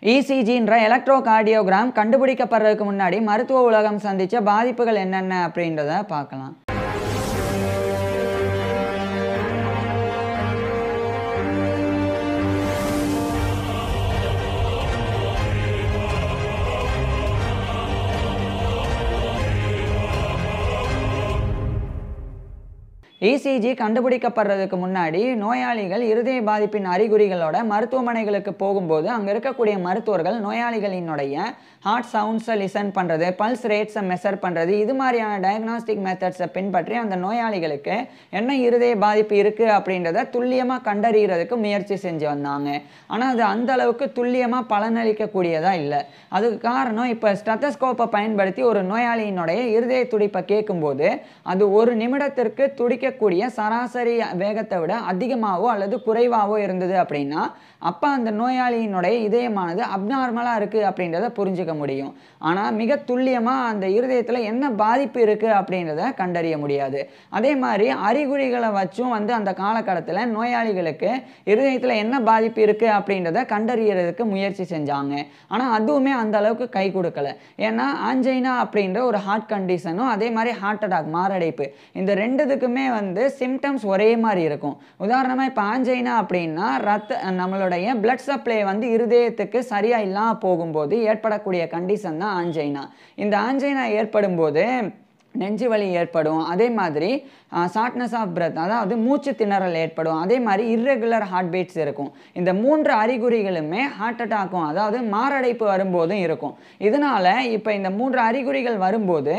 இசிஜின்ற electrocardiogram கண்டுபிடிக்கப்படுறதுக்கு முன்னாடி மருத்துவ உலகம் சந்திச்ச பாதிப்புகள் என்னென்ன அப்படின்றத பார்க்கலாம். இசிஜி கண்டுபிடிக்கப்படுறதுக்கு முன்னாடி நோயாளிகள் இருதய பாதிப்பின் அறிகுறிகளோட மருத்துவமனைகளுக்கு போகும்போது அங்கே இருக்கக்கூடிய மருத்துவர்கள் நோயாளிகளினுடைய ஹார்ட் சவுண்ட்ஸை லிசன் பண்ணுறது, பல்ஸ் ரேட்ஸை மெஷர் பண்ணுறது, இது மாதிரியான டயக்னாஸ்டிக் மெத்தட்ஸை பின்பற்றி அந்த நோயாளிகளுக்கு என்ன இருதய பாதிப்பு இருக்குது அப்படின்றத துல்லியமாக கண்டறிகிறதுக்கு முயற்சி செஞ்சு வந்தாங்க. ஆனால் அது அந்த அளவுக்கு துல்லியமாக பலனளிக்கக்கூடியதாக இல்லை. அதுக்கு காரணம் இப்போ ஸ்டெத்தஸ்கோப்பை பயன்படுத்தி ஒரு நோயாளியினுடைய இருதய துடிப்பை கேட்கும்போது அது ஒரு நிமிடத்திற்கு துடிக்கக்கூடிய சராசரி வேகத்தை விட அதிகமாகவோ அல்லது குறைவாகவோ இருந்தது அப்படின்னா அப்போ அந்த நோயாளியினுடைய இதயமானது அப்நார்மலாக இருக்குது அப்படின்றத புரிஞ்சுக்க முடியும். ஆனால் மிக துல்லியமாக அந்த இருதயத்தில் என்ன பாதிப்பு இருக்குது அப்படின்றத கண்டறிய முடியாது. அதே மாதிரி அறிகுறிகளை வச்சும் அந்த காலகட்டத்தில் நோயாளிகளுக்கு இருதயத்தில் என்ன பாதிப்பு இருக்குது அப்படின்றத கண்டறியறதுக்கு முயற்சி செஞ்சாங்க. ஆனால் அதுவுமே அந்த அளவுக்கு கை கொடுக்கல. ஏன்னா ஆஞ்சைனா அப்படின்ற ஒரு ஹார்ட் கண்டிஷனும் அதே மாதிரி ஹார்ட் அட்டாக் மாரடைப்பு இந்த ரெண்டுத்துக்குமே சிம்டம்ஸ் ஒரே மாதிரி இருக்கும். உதாரணமாக இப்போ ஆஞ்சைனா அப்படின்னா நம்மளுடைய பிளட் சப்ளை இருதயத்துக்கு சரியா இல்லாம போகும்போது ஏற்படக்கூடிய கண்டிஷன் தான் ஆஞ்சைனா. இந்த ஆஞ்சைனா ஏற்படும் போது நெஞ்சு வலி ஏற்படும். அதே மாதிரி ஷார்ட்னஸ் ஆஃப் பிரெத், அதாவது மூச்சு திணறல் ஏற்படும். அதே மாதிரி இர்ரெகுலர் ஹார்ட் பீட்ஸ் இருக்கும். இந்த 3 அறிகுறிகளுமே ஹார்ட் அட்டாக்கும் அதாவது மாரடைப்பு வரும்போதும் இருக்கும். இதனால இப்போ இந்த 3 அறிகுறிகள் வரும்போது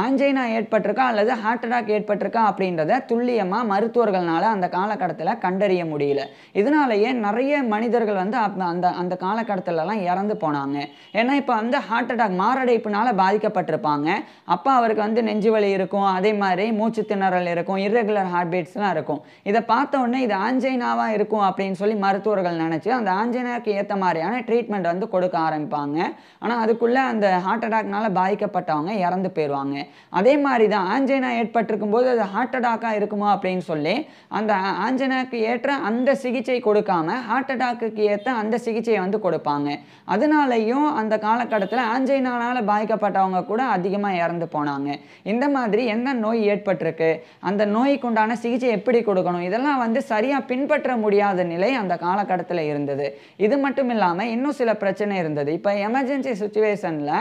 ஆஞ்சைனா ஏற்பட்டிருக்கா அல்லது ஹார்ட் அட்டாக் ஏற்பட்டிருக்கா அப்படின்றத துல்லியமாக மருத்துவர்களால் அந்த காலகட்டத்தில் கண்டறிய முடியல. இதனாலேயே நிறைய மனிதர்கள் அந்த காலகட்டத்திலலாம் இறந்து போனாங்க. ஏன்னா இப்போ ஹார்ட் அட்டாக் மாரடைப்புனால பாதிக்கப்பட்டிருப்பாங்க. அப்போ அவருக்கு நெஞ்சு வலி இருக்கும், அதே மாதிரி மூச்சு திணறல் இருக்கும், இர்ரெகுலர் ஹார்ட் பீட்ஸ்லாம் இருக்கும். இதை பார்த்த உடனே இது ஆஞ்சைனாவா இருக்கும் அப்படின்னு சொல்லி மருத்துவர்கள் நினைச்சு அந்த ஆஞ்சைனாக்கு ஏற்ற மாதிரியான ட்ரீட்மெண்ட் கொடுக்க ஆரம்பிப்பாங்க. ஆனால் அதுக்குள்ள அந்த ஹார்ட் அட்டாக்னால பாதிக்கப்பட்டவங்க இறந்து போயிடுவாங்க. அதே மாதிரி தான் ஆஞ்சைனா ஏற்பட்டிருக்கும் போது அது ஹார்ட் அட்டாக்கா இருக்குமோ அப்படின்னு சொல்லி அந்த ஆஞ்சைனாக்கு ஏற்ற அந்த சிகிச்சை கொடுக்காம ஹார்ட் அட்டாக்கு ஏற்ற அந்த சிகிச்சையை கொடுப்பாங்க. அதனாலையும் அந்த காலகட்டத்தில் ஆஞ்சைனால பாதிக்கப்பட்டவங்க கூட அதிகமாக இறந்து போனாங்க. இந்த மாதிரி என்ன நோய் ஏற்பட்டிருக்கு, அந்த நோய்க்கு உண்டான சிகிச்சை எப்படி கொடுக்கணும், இதெல்லாம் சரியாக பின்பற்ற முடியாத நிலை அந்த காலகட்டத்தில் இருந்தது. இது மட்டும் இல்லாமல் இன்னும் சில பிரச்சனை இருந்தது. இப்போ எமர்ஜென்சி சுச்சுவேஷனில்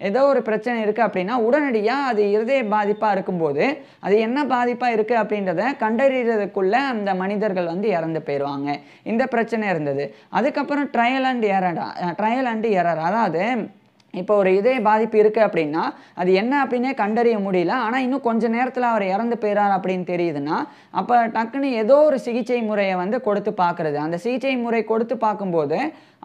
ஏதோ ஒரு பிரச்சனை இருக்குது அப்படின்னா உடனடியாக அது இருதய பாதிப்பாக இருக்கும்போது அது என்ன பாதிப்பாக இருக்குது அப்படின்றத கண்டறிகிறதுக்குள்ள அந்த மனிதர்கள் இறந்து போயிடுவாங்க. இந்த பிரச்சனை இருந்தது. அதுக்கப்புறம் ட்ரையல் அண்ட் எரர், அதாவது இப்போ ஒரு இதய பாதிப்பு இருக்குது அப்படின்னா அது என்ன அப்படின்னே கண்டறிய முடியல. ஆனால் இன்னும் கொஞ்சம் நேரத்தில் அவர் இறந்து போயிறார் அப்படின்னு தெரியுதுன்னா அப்போ டக்குன்னு ஏதோ ஒரு சிகிச்சை முறையை கொடுத்து பார்க்குறது. அந்த சிகிச்சை முறை கொடுத்து பார்க்கும்போது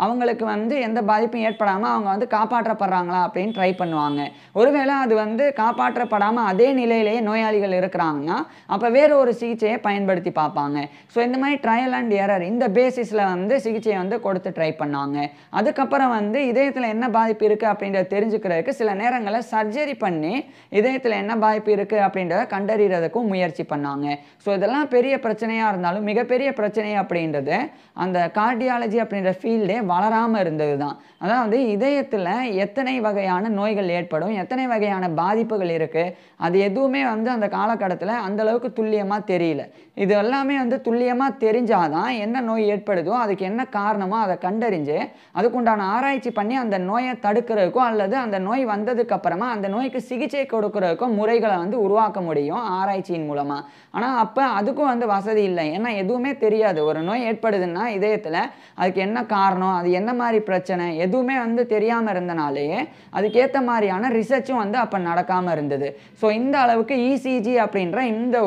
அவங்களுக்கு எந்த பாதிப்பும் ஏற்படாமல் அவங்க காப்பாற்றப்படுறாங்களா அப்படின்னு ட்ரை பண்ணுவாங்க. ஒருவேளை அது காப்பாற்றப்படாமல் அதே நிலையிலேயே நோயாளிகள் இருக்கிறாங்கன்னா அப்போ வேறு ஒரு சிகிச்சையை பயன்படுத்தி பார்ப்பாங்க. ஸோ இந்த மாதிரி ட்ரையல் அண்ட் எரர் இந்த பேசிஸில் சிகிச்சையை கொடுத்து ட்ரை பண்ணாங்க. அதுக்கப்புறம் இதயத்தில் என்ன பாதிப்பு இருக்குது அப்படின்றத தெரிஞ்சுக்கிறதுக்கு சில நேரங்களில் சர்ஜரி பண்ணி இதயத்தில் என்ன பாதிப்பு இருக்குது அப்படின்றத கண்டறிகிறதுக்கும் முயற்சி பண்ணாங்க. ஸோ இதெல்லாம் பெரிய பிரச்சனையாக இருந்தாலும் மிகப்பெரிய பிரச்சனை அப்படின்றது அந்த கார்டியாலஜி அப்படின்ற ஃபீல்டே வளராமல் இருந்தது தான். அதாவது இதயத்தில் எத்தனை வகையான நோய்கள் ஏற்படும், எத்தனை வகையான பாதிப்புகள் இருக்குது, அது எதுவுமே அந்த காலகட்டத்தில் அந்த அளவுக்கு துல்லியமாக தெரியல. இது எல்லாமே துல்லியமாக தெரிஞ்சாதான் என்ன நோய் ஏற்படுதோ அதுக்கு என்ன காரணமோ அதை கண்டறிஞ்சு அதுக்குண்டான ஆராய்ச்சி பண்ணி அந்த நோயை தடுக்கிறதுக்கோ அல்லது அந்த நோய் வந்ததுக்கு அப்புறமா அந்த நோய்க்கு சிகிச்சை கொடுக்கறதுக்கோ முறைகளை உருவாக்க முடியும் ஆராய்ச்சியின் மூலமாக. ஆனால் அப்போ அதுக்கும் வசதி இல்லை. ஏன்னா எதுவுமே தெரியாது. ஒரு நோய் ஏற்படுதுன்னா இதயத்தில் அதுக்கு என்ன காரணம், அது என்ன மாதிரி பிரச்சனை எதுவுமே தெரியாமல் இருந்தனாலேயே அதுக்கேற்ற மாதிரியான ரிசர்ச்சும் அப்போ நடக்காமல் இருந்தது. ஸோ இந்த அளவுக்கு இசிஜி அப்படின்ற இந்த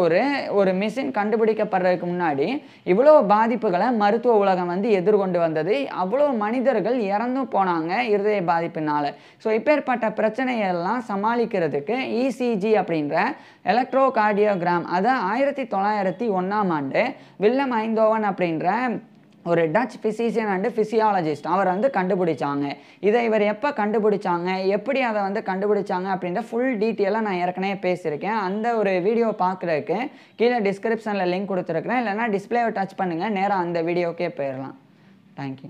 ஒரு மிஷின் கண்டுபிடிக்கப்படுறதுக்கு முன்னாடி இவ்வளோ பாதிப்புகளை மருத்துவ உலகம் எதிர்கொண்டு வந்தது. அவ்வளோ மனிதர்கள் இறந்தும் போனாங்க இருதய பாதிப்பினால. ஸோ இப்பேற்பட்ட பிரச்சனையெல்லாம் சமாளிக்கிறதுக்கு இசிஜி அப்படின்ற எலக்ட்ரோகார்டியோகிராம் அதை 1901ஆம் ஆண்டு வில்லம் ஐந்தோவன் அப்படின்ற ஒரு டச் ஃபிசிஷியன் அண்ட் ஃபிசியாலஜிஸ்ட் அவர் கண்டுபிடிச்சாங்க. இதை இவர் எப்போ கண்டுபிடிச்சாங்க, எப்படி அதை கண்டுபிடிச்சாங்க அப்படின்ற ஃபுல் டீட்டெயிலாக நான் ஏற்கனவே பேசியிருக்கேன். அந்த ஒரு வீடியோ பார்க்குறதுக்கு கீழே டிஸ்கிரிப்ஷனில் லிங்க் கொடுத்துருக்குறேன். இல்லைனா டிஸ்பிளேவை டச் பண்ணுங்கள், நேராக அந்த வீடியோக்கே போயிடலாம். தேங்க்யூ.